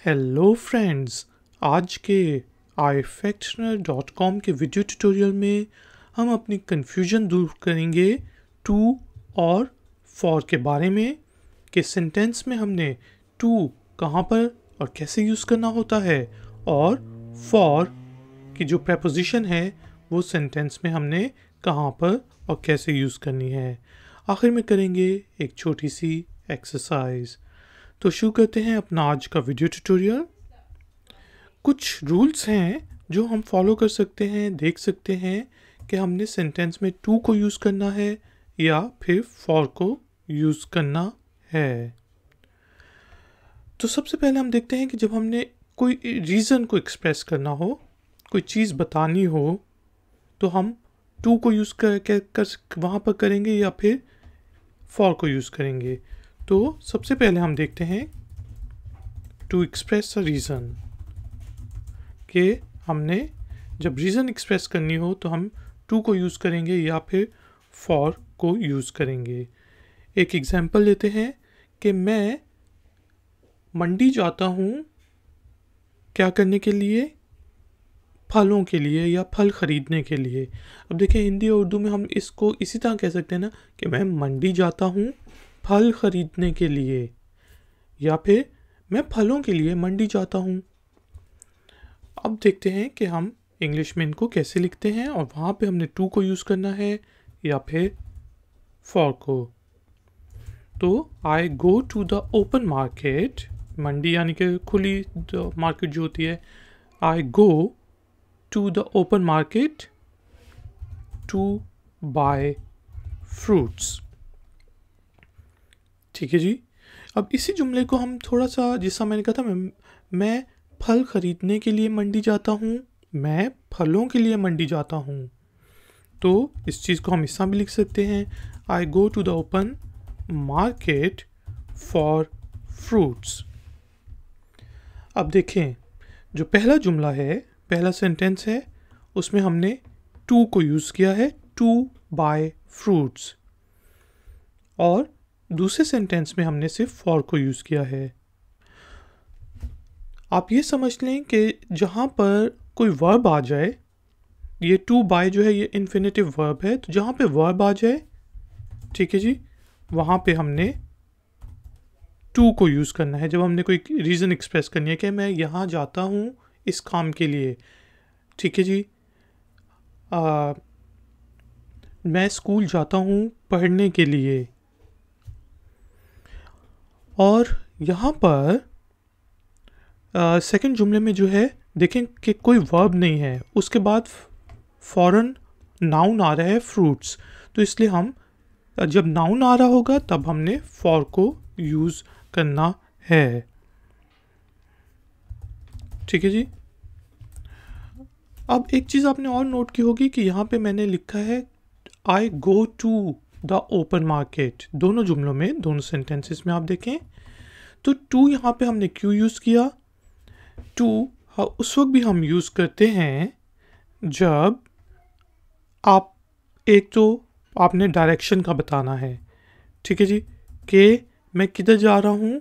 Hello friends, आज के iFactioner.com के वीडियो ट्यूटोरियल में हम अपनी कन्फ्यूजन दूर करेंगे टू और फॉर के बारे में कि सेंटेंस में हमने टू कहाँ पर और कैसे यूज़ करना होता है और फॉर की जो प्रेपोजिशन है वो सेंटेंस में हमने कहाँ पर और कैसे यूज़ करनी है। आखिर में करेंगे एक छोटी सी एक्सरसाइज। तो शुरू करते हैं अपना आज का वीडियो ट्यूटोरियल। कुछ रूल्स हैं जो हम फॉलो कर सकते हैं, देख सकते हैं कि हमने सेंटेंस में टू को यूज़ करना है या फिर फॉर को यूज़ करना है। तो सबसे पहले हम देखते हैं कि जब हमने कोई रीज़न को एक्सप्रेस करना हो, कोई चीज़ बतानी हो, तो हम टू को यूज़ कर वहाँ पर करेंगे या फिर फॉर को यूज़ करेंगे। तो सबसे पहले हम देखते हैं टू एक्सप्रेस अ रीज़न कि हमने जब रीज़न एक्सप्रेस करनी हो तो हम टू को यूज़ करेंगे या फिर फॉर को यूज़ करेंगे। एक एग्जांपल लेते हैं कि मैं मंडी जाता हूँ क्या करने के लिए, फलों के लिए या फल ख़रीदने के लिए। अब देखिए हिंदी और उर्दू में हम इसको इसी तरह कह सकते हैं ना कि मैं मंडी जाता हूँ फल ख़रीदने के लिए, या फिर मैं फलों के लिए मंडी जाता हूँ। अब देखते हैं कि हम इंग्लिश में इनको कैसे लिखते हैं और वहाँ पे हमने टू को यूज़ करना है या फिर फॉर को। तो I go to the open market, मंडी यानी कि खुली मार्केट जो होती है, I go to the open market to buy fruits. ठीक है जी। अब इसी जुमले को हम थोड़ा सा, जैसा मैंने कहा था, मैं फल ख़रीदने के लिए मंडी जाता हूँ, मैं फलों के लिए मंडी जाता हूँ। तो इस चीज़ को हम इस तरह भी लिख सकते हैं, I go to the open market for fruits. अब देखें जो पहला जुमला है, पहला सेंटेंस है, उसमें हमने टू को यूज़ किया है, टू बाय फ्रूट्स, और दूसरे सेंटेंस में हमने सिर्फ फॉर को यूज़ किया है। आप ये समझ लें कि जहाँ पर कोई वर्ब आ जाए, ये टू बाय जो है ये इन्फिनेटिव वर्ब है, तो जहाँ पे वर्ब आ जाए, ठीक है जी, वहाँ पे हमने टू को यूज़ करना है। जब हमने कोई रीज़न एक्सप्रेस करनी है कि मैं यहाँ जाता हूँ इस काम के लिए, ठीक है जी, मैं स्कूल जाता हूँ पढ़ने के लिए। और यहाँ पर सेकंड जुमले में जो है देखें कि कोई वर्ब नहीं है, उसके बाद फ़ौरन नाउन आ रहा है फ्रूट्स, तो इसलिए हम जब नाउन आ रहा होगा तब हमने फॉर को यूज़ करना है। ठीक है जी। अब एक चीज़ आपने और नोट की होगी कि यहाँ पे मैंने लिखा है I go to the open market. दोनों जुमलों में, दोनों सेंटेंसेस में आप देखें तो टू यहाँ पे हमने क्यों यूज़ किया। टू उस वक्त भी हम यूज़ करते हैं जब आप, एक तो आपने डायरेक्शन का बताना है, ठीक है जी, कि मैं किधर जा रहा हूँ,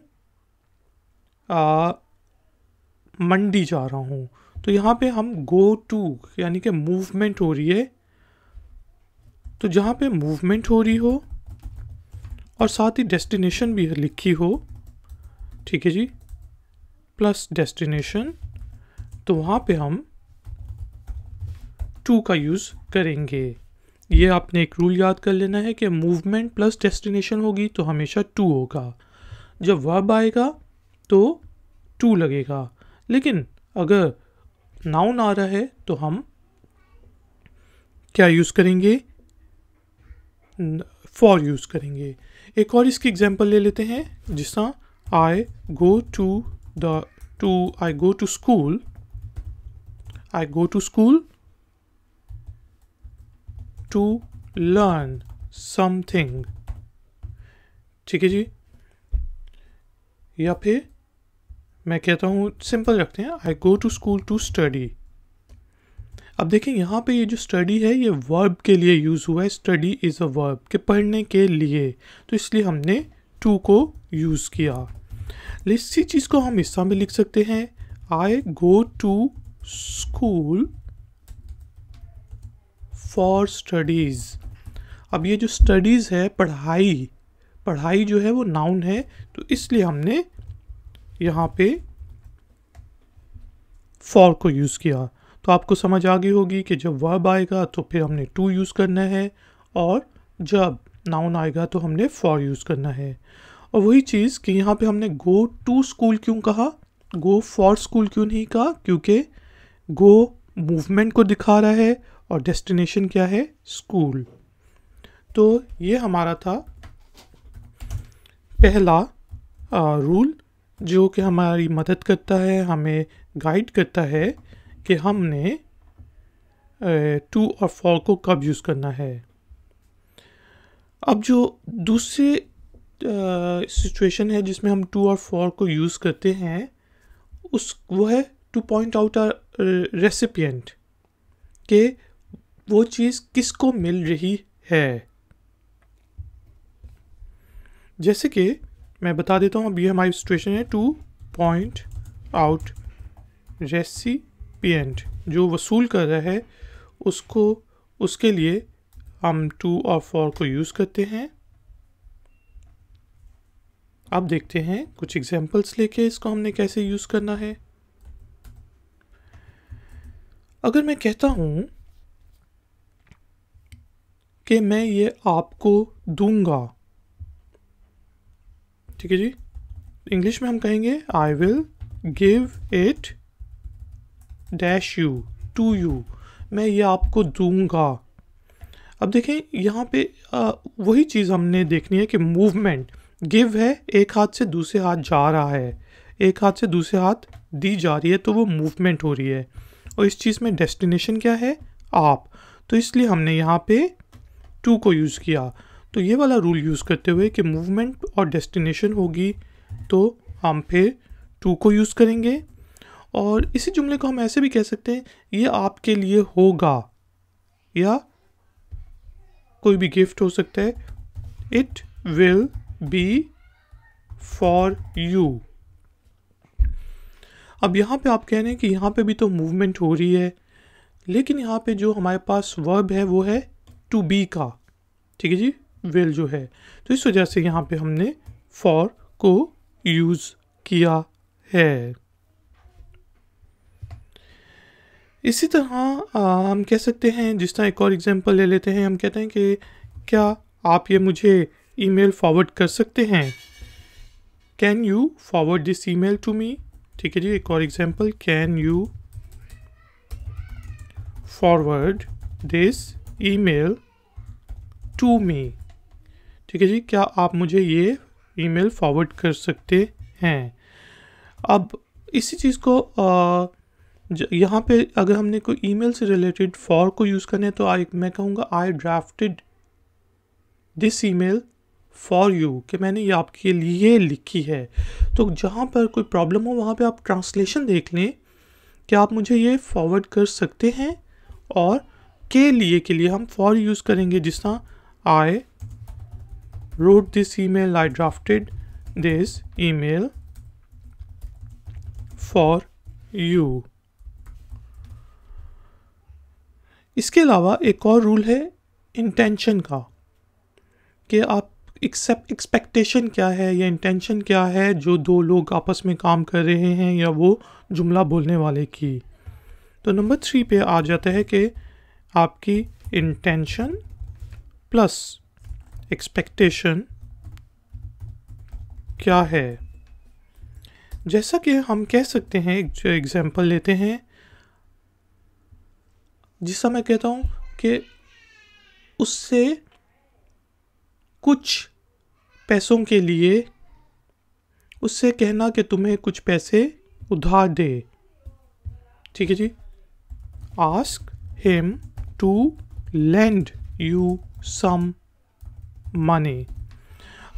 मंडी जा रहा हूँ, तो यहाँ पे हम गो टू यानी कि मूवमेंट हो रही है, तो जहाँ पे मूवमेंट हो रही हो और साथ ही डेस्टिनेशन भी लिखी हो, ठीक है जी, प्लस डेस्टिनेशन, तो वहाँ पे हम टू का यूज़ करेंगे। ये आपने एक रूल याद कर लेना है कि मूवमेंट प्लस डेस्टिनेशन होगी तो हमेशा टू होगा। जब वर्ब आएगा तो टू लगेगा, लेकिन अगर नाउन आ रहा है तो हम क्या यूज़ करेंगे, फॉर यूज़ करेंगे। एक और इसकी एग्जांपल ले लेते हैं, जिस तरह I go to school, I go to school to learn something, ठीक है जी, या फिर मैं कहता हूँ, सिंपल रखते हैं, I go to school to study. अब देखें यहाँ पे ये जो स्टडी है ये वर्ब के लिए यूज़ हुआ है, स्टडी इज़ अ वर्ब, के पढ़ने के लिए, तो इसलिए हमने टू को यूज़ किया। इसी चीज़ को हम इस तरह भी लिख सकते हैं, I go to school for studies. अब ये जो स्टडीज़ है, पढ़ाई, पढ़ाई जो है वो नाउन है, तो इसलिए हमने यहाँ पे फॉर को यूज़ किया। तो आपको समझ आ गई होगी कि जब वर्ब आएगा तो फिर हमने टू यूज़ करना है, और जब नाउन आएगा तो हमने फॉर यूज़ करना है। और वही चीज़ कि यहाँ पे हमने गो टू स्कूल क्यों कहा, गो फॉर स्कूल क्यों नहीं कहा, क्योंकि गो मूवमेंट को दिखा रहा है और डेस्टिनेशन क्या है, स्कूल। तो ये हमारा था पहला रूल, जो कि हमारी मदद करता है, हमें गाइड करता है कि हमने टू और फॉर को कब यूज़ करना है। अब जो दूसरी सिचुएशन है जिसमें हम टू और फॉर को यूज़ करते हैं, वो है two point out a recipient, कि वो चीज़ किसको मिल रही है। जैसे कि मैं बता देता हूँ, अब ये हमारी सिचुएशन है, टू पॉइंट आउट रेसिपिएंट, जो वसूल कर रहा है उसको, उसके लिए हम टू और फॉर को यूज़ करते हैं। अब देखते हैं कुछ एग्जांपल्स लेके इसको हमने कैसे यूज़ करना है। अगर मैं कहता हूँ कि मैं ये आपको दूंगा, ठीक है जी, इंग्लिश में हम कहेंगे I will give it dash you to you, मैं ये आपको दूंगा। अब देखें यहाँ पे वही चीज़ हमने देखनी है कि मूवमेंट, गिव है, एक हाथ से दूसरे हाथ जा रहा है, एक हाथ से दूसरे हाथ दी जा रही है, तो वो मूवमेंट हो रही है। और इस चीज़ में डेस्टिनेशन क्या है, आप, तो इसलिए हमने यहाँ पे टू को यूज़ किया। तो ये वाला रूल यूज़ करते हुए कि मूवमेंट और डेस्टिनेशन होगी तो हम फिर टू को यूज़ करेंगे। और इसी जुमले को हम ऐसे भी कह सकते हैं, ये आपके लिए होगा, या कोई भी गिफ्ट हो सकता है, it will be for you. अब यहाँ पे आप कह रहे हैं कि यहाँ पे भी तो मूवमेंट हो रही है, लेकिन यहाँ पे जो हमारे पास वर्ब है वो है टू बी का, ठीक है जी, विल जो है, तो इस वजह से यहाँ पे हमने फॉर को यूज़ किया है। इसी तरह हम कह सकते हैं, जिस तरह एक और एग्जांपल ले लेते हैं, हम कहते हैं कि क्या आप ये मुझे ईमेल फॉरवर्ड कर सकते हैं, can you forward this email to me, ठीक है जी। एक और example, can you forward this email to me, ठीक है जी, क्या आप मुझे ये ईमेल फॉरवर्ड कर सकते हैं। अब इसी चीज़ को यहाँ पे अगर हमने कोई ईमेल से रिलेटेड फॉर को यूज़ करना है तो मैं कहूँगा I drafted this email for you, कि मैंने ये आपके लिए लिखी है। तो जहाँ पर कोई प्रॉब्लम हो वहाँ पे आप ट्रांसलेशन देख लें कि आप मुझे ये फॉरवर्ड कर सकते हैं, और के लिए हम फॉर यूज़ करेंगे, जिस तरह आई wrote this email, I drafted this email for you। इसके अलावा एक और रूल है इंटेंशन का, कि आप एक्सपेक्टेशन क्या है या इंटेंशन क्या है जो दो लोग आपस में काम कर रहे हैं या वो जुमला बोलने वाले की। तो नंबर 3 पे आ जाता है कि आपकी इंटेंशन प्लस एक्सपेक्टेशन क्या है। जैसा कि हम कह सकते हैं, एक जो एग्जांपल लेते हैं, जिसका मैं कहता हूँ कि उससे कुछ पैसों के लिए उससे कहना कि तुम्हें कुछ पैसे उधार दे, ठीक है जी, ask him to lend you some money.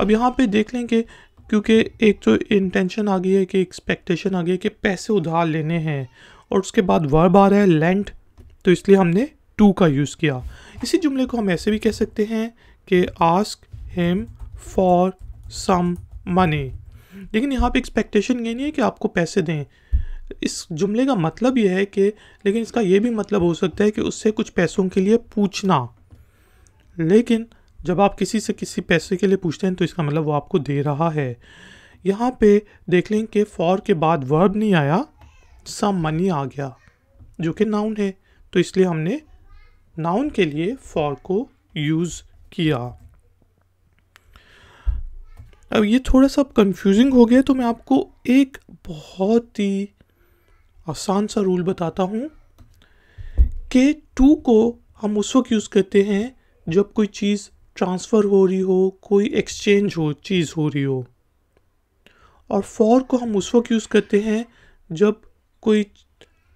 अब यहाँ पे देख लें कि क्योंकि एक तो इंटेंशन आ गई है कि एक्सपेक्टेशन आ गई है कि पैसे उधार लेने हैं, और उसके बाद वर्ब आ रहा है लेंड, तो इसलिए हमने टू का यूज़ किया। इसी जुमले को हम ऐसे भी कह सकते हैं कि ask him for some money. लेकिन यहाँ पे एक्सपेक्टेशन ये नहीं है कि आपको पैसे दें। इस जुमले का मतलब ये है कि, लेकिन इसका ये भी मतलब हो सकता है कि उससे कुछ पैसों के लिए पूछना। लेकिन जब आप किसी से किसी पैसे के लिए पूछते हैं तो इसका मतलब वो आपको दे रहा है। यहाँ पे देख लें कि फॉर के बाद वर्ब नहीं आया, सम मनी आ गया जो कि नाउन है, तो इसलिए हमने नाउन के लिए फॉर को यूज़ किया। अब ये थोड़ा सा कंफ्यूजिंग हो गया, तो मैं आपको एक बहुत ही आसान सा रूल बताता हूँ कि टू को हम उस वक्त यूज़ करते हैं जब कोई चीज़ ट्रांसफ़र हो रही हो, कोई एक्सचेंज हो, चीज़ हो रही हो। और फॉर को हम उस वक्त यूज़ करते हैं जब कोई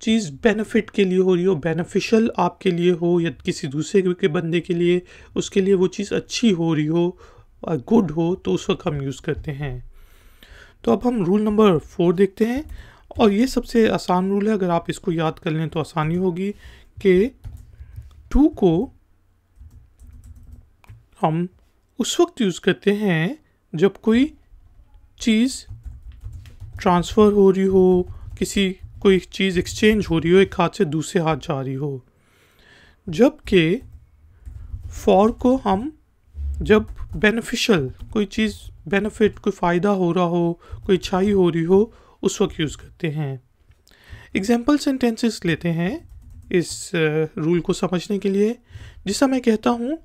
चीज़ बेनिफिट के लिए हो रही हो, बेनिफिशियल आपके लिए हो या किसी दूसरे के बंदे के लिए, उसके लिए वो चीज़ अच्छी हो रही हो, गुड हो, तो उस वक्त हम यूज़ करते हैं। तो अब हम रूल नंबर 4 देखते हैं, और ये सबसे आसान रूल है। अगर आप इसको याद कर लें तो आसानी होगी कि टू को हम उस वक्त यूज़ करते हैं जब कोई चीज़ ट्रांसफ़र हो रही हो, कोई चीज़ एक्सचेंज हो रही हो, एक हाथ से दूसरे हाथ जा रही हो। जबकि फॉर को हम जब बेनिफिशियल कोई चीज़, बेनिफिट, कोई फ़ायदा हो रहा हो, कोई अच्छाई हो रही हो, उस वक्त यूज़ करते हैं। एग्जाम्पल सेंटेंसेस लेते हैं इस रूल को समझने के लिए। जिससे मैं कहता हूँ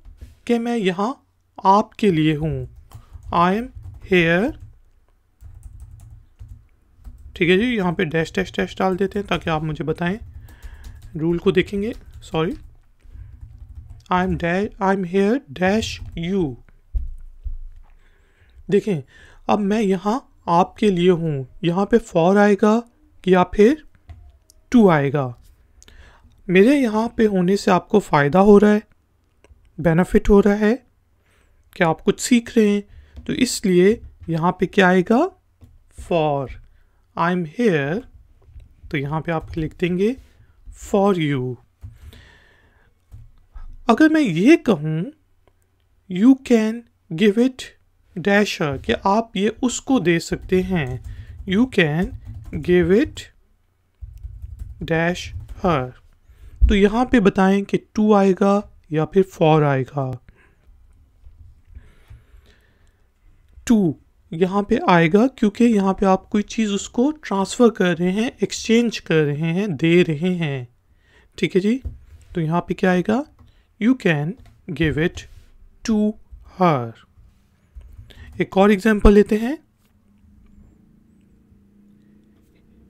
कि मैं यहाँ आपके लिए हूँ, आई एम हेयर, ठीक है जी। यहाँ पे डैश डैश डैश डाल देते हैं ताकि आप मुझे बताएं। रूल को देखेंगे, sorry, I am here dash you. देखें, अब मैं यहाँ आपके लिए हूँ, यहाँ पे फॉर आएगा या फिर टू आएगा। मेरे यहाँ पे होने से आपको फ़ायदा हो रहा है, बेनिफिट हो रहा है, कि आप कुछ सीख रहे हैं, तो इसलिए यहाँ पे क्या आएगा, फॉर। आई एम हेयर, तो यहाँ पे आप लिख देंगे फॉर यू। अगर मैं ये कहूँ you can give it dasher, कि आप ये उसको दे सकते हैं, you can give it dash her, तो यहाँ पे बताएं कि टू आएगा या फिर फॉर आएगा। टू यहाँ पे आएगा क्योंकि यहाँ पे आप कोई चीज़ उसको ट्रांसफ़र कर रहे हैं, एक्सचेंज कर रहे हैं, दे रहे हैं, ठीक है जी। तो यहाँ पे क्या आएगा, you can give it to her. एक और एग्जांपल लेते हैं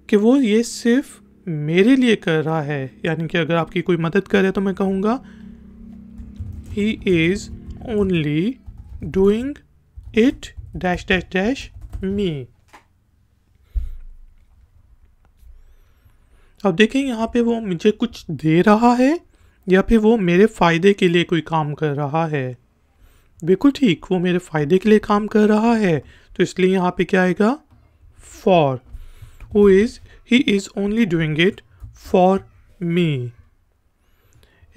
कि वो ये सिर्फ मेरे लिए कर रहा है, यानी कि अगर आपकी कोई मदद करे तो मैं कहूँगा he is only doing it dash dash dash मी। अब देखें यहाँ पे वो मुझे कुछ दे रहा है या फिर वो मेरे फ़ायदे के लिए कोई काम कर रहा है। बिल्कुल ठीक, वो मेरे फ़ायदे के लिए काम कर रहा है, तो इसलिए यहाँ पे क्या आएगा, for. He is only doing it for me.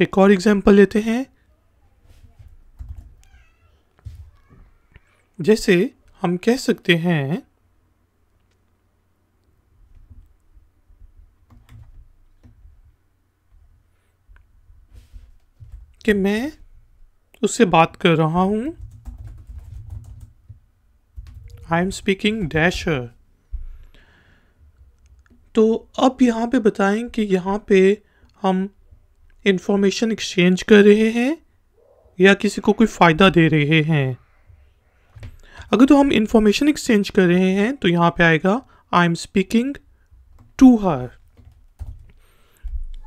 एक और एग्जांपल लेते हैं, जैसे हम कह सकते हैं कि मैं उससे बात कर रहा हूँ, आई एम स्पीकिंग डैशर। तो अब यहाँ पे बताएं कि यहाँ पे हम इंफॉर्मेशन एक्सचेंज कर रहे हैं या किसी को कोई फ़ायदा दे रहे हैं। अगर तो हम इंफॉर्मेशन एक्सचेंज कर रहे हैं तो यहाँ पे आएगा I am speaking to her,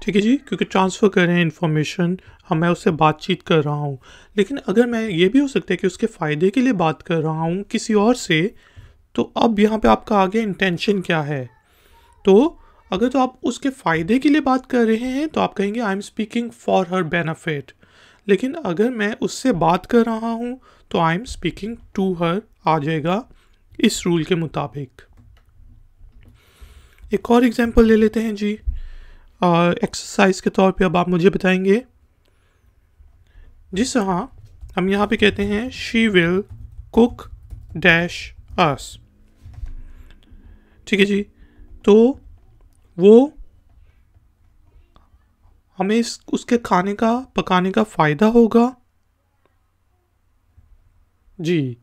ठीक है जी, क्योंकि ट्रांसफ़र कर रहे हैं इंफॉर्मेशन, मैं उससे बातचीत कर रहा हूँ। लेकिन अगर मैं ये भी हो सकता है कि उसके फ़ायदे के लिए बात कर रहा हूँ किसी और से, तो अब यहाँ पे आपका आगे इंटेंशन क्या है। तो अगर तो आप उसके फ़ायदे के लिए बात कर रहे हैं तो आप कहेंगे I am speaking for her benefit. लेकिन अगर मैं उससे बात कर रहा हूँ तो I am speaking to her आ जाएगा इस रूल के मुताबिक। एक और एग्जांपल ले लेते हैं जी, एक्सरसाइज के तौर पे। अब आप मुझे बताएंगे, जिस तरह हम यहाँ पे कहते हैं शी विल कुक डैश अस, ठीक है जी। तो वो हमें उसके खाने का पकाने का फ़ायदा होगा जी।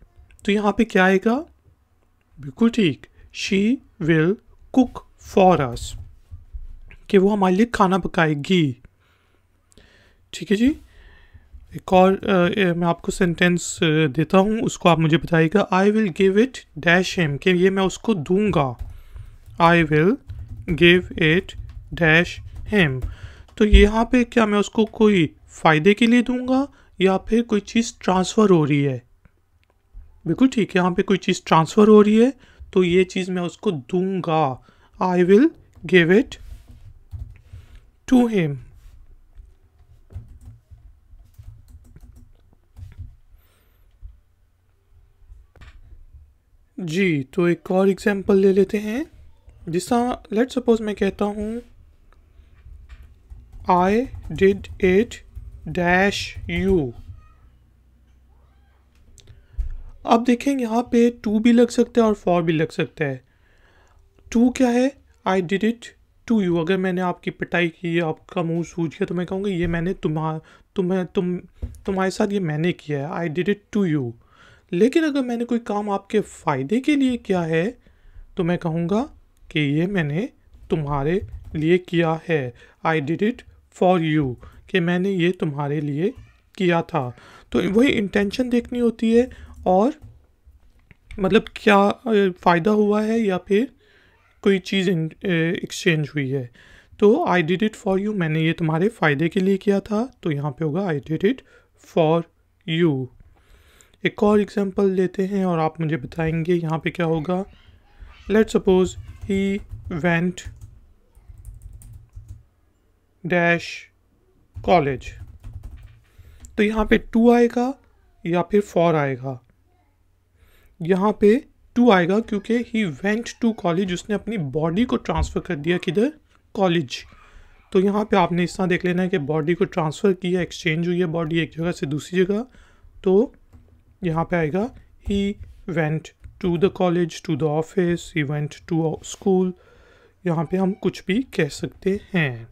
तो यहाँ पे क्या आएगा? बिल्कुल ठीक, she will cook for us, कि वो हमारे लिए खाना पकाएगी। ठीक है जी। एक और मैं आपको सेंटेंस देता हूँ, उसको आप मुझे बताइएगा। आई will give it dash him, कि ये मैं उसको दूंगा। I will give it dash him. तो यहाँ पे क्या मैं उसको कोई फ़ायदे के लिए दूंगा या फिर कोई चीज़ ट्रांसफ़र हो रही है? बिल्कुल ठीक, यहाँ पे कोई चीज़ ट्रांसफ़र हो रही है, तो ये चीज़ मैं उसको दूंगा। I will give it to him. जी, तो एक और एग्जांपल ले लेते हैं। जिस लेट सपोज मैं कहता हूँ आई डिड इट डैश यू। अब देखें यहाँ पे टू भी लग सकता है और फॉर भी लग सकता है। टू क्या है? I did it to you. अगर मैंने आपकी पिटाई की, आपका मुंह सूज गया, तो मैं कहूँगा ये मैंने तुम्हारे साथ ये मैंने किया है। I did it to you. लेकिन अगर मैंने कोई काम आपके फ़ायदे के लिए किया है तो मैं कहूँगा कि ये मैंने तुम्हारे लिए किया है। I did it for you, कि मैंने ये तुम्हारे लिए किया था। तो वही इंटेंशन देखनी होती है, और मतलब क्या फ़ायदा हुआ है या फिर कोई चीज़ एक्सचेंज हुई है। तो आई डिड इट फॉर यू, मैंने ये तुम्हारे फ़ायदे के लिए किया था, तो यहाँ पे होगा आई डिड इट फॉर यू। एक और एग्जांपल लेते हैं और आप मुझे बताएंगे यहाँ पे क्या होगा। Let suppose he went dash college. तो यहाँ पे टू आएगा या फिर फॉर आएगा? यहाँ पे टू आएगा, क्योंकि ही वेंट टू कॉलेज, उसने अपनी बॉडी को ट्रांसफ़र कर दिया किधर? कॉलेज। तो यहाँ पे आपने इस तरह देख लेना है कि बॉडी को ट्रांसफ़र किया, एक्सचेंज हुई है बॉडी एक जगह से दूसरी जगह। तो यहाँ पे आएगा he went to the college, to the office, he went to school. यहाँ पे हम कुछ भी कह सकते हैं।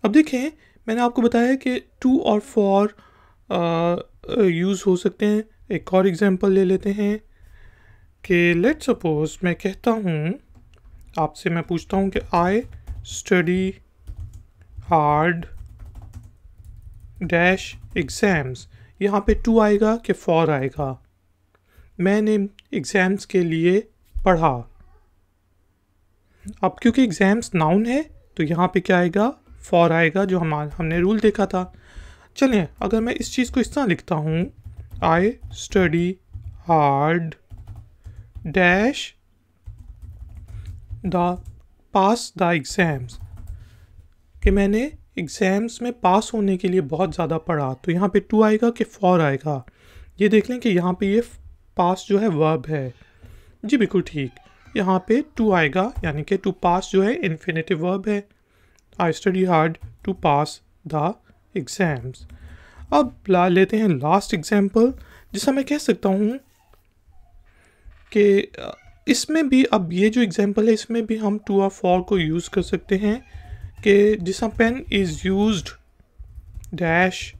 अब देखें, मैंने आपको बताया कि टू और फॉर यूज़ हो सकते हैं। एक और एग्जांपल ले लेते हैं कि लेट सपोज मैं कहता हूँ आपसे, मैं पूछता हूँ कि आई स्टडी हार्ड डैश एग्ज़ाम्स। यहाँ पे टू आएगा कि फॉर आएगा? मैंने एग्ज़ाम्स के लिए पढ़ा। अब क्योंकि एग्ज़ाम्स नाउन है तो यहाँ पे क्या आएगा? फॉर आएगा, जो हमने रूल देखा था। चलिए, अगर मैं इस चीज़ को इस तरह लिखता हूँ, आई study hard dash the pass the exams, कि मैंने एग्ज़ाम्स में पास होने के लिए बहुत ज़्यादा पढ़ा। तो यहाँ पे टू आएगा कि फॉर आएगा? ये देख लें कि यहाँ पे ये पास जो है वर्ब है। जी बिल्कुल ठीक, यहाँ पे टू आएगा, यानी कि टू पास जो है इन्फिनेटिव वर्ब है। I study hard to pass the exams. अब ला लेते हैं लास्ट एग्जाम्पल, जिसका मैं कह सकता हूँ कि इसमें भी, अब ये जो एग्जाम्पल है इसमें भी हम टू और फॉर को यूज़ कर सकते हैं, कि जिसका pen is used dash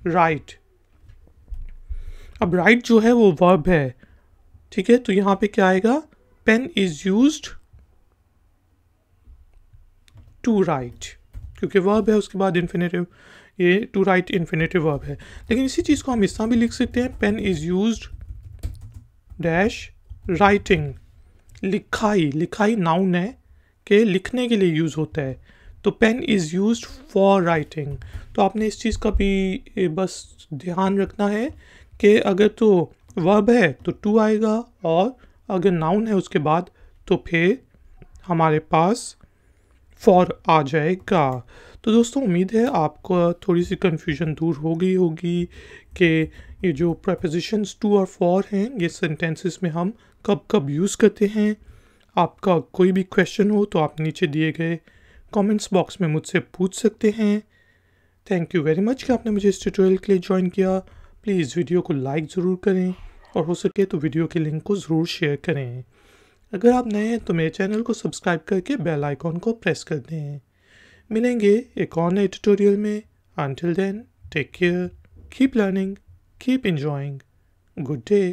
write. अब राइट जो है वो वर्ब है, ठीक है। तो यहाँ पे क्या आएगा? Pen is used to write, क्योंकि वर्ब है, उसके बाद इन्फिनेटिव, ये टू राइट इन्फिनेटिव वर्ब है। लेकिन इसी चीज़ को हम इस तरह भी लिख सकते हैं, pen is used dash writing. लिखाई, लिखाई नाउन है कि लिखने के लिए यूज़ होता है, तो pen is used for writing. तो आपने इस चीज़ का भी बस ध्यान रखना है कि अगर तो वर्ब है तो टू आएगा, और अगर नाउन है उसके बाद तो फिर हमारे पास फॉर आ जाएगा। तो दोस्तों, उम्मीद है आपको थोड़ी सी कन्फ्यूजन दूर हो गई होगी कि ये जो प्रपोजिशंस टू और फॉर हैं ये सेंटेंसेस में हम कब कब यूज़ करते हैं। आपका कोई भी क्वेश्चन हो तो आप नीचे दिए गए कमेंट्स बॉक्स में मुझसे पूछ सकते हैं। थैंक यू वेरी मच कि आपने मुझे इस ट्यूटोरियल के लिए ज्वाइन किया। प्लीज़ वीडियो को लाइक ज़रूर करें और हो सके तो वीडियो के लिंक को ज़रूर शेयर करें। अगर आप नए हैं तो मेरे चैनल को सब्सक्राइब करके बेल आइकॉन को प्रेस कर दें। मिलेंगे एक और नए ट्यूटोरियल में। Until then, take care, keep learning, keep enjoying. Good day.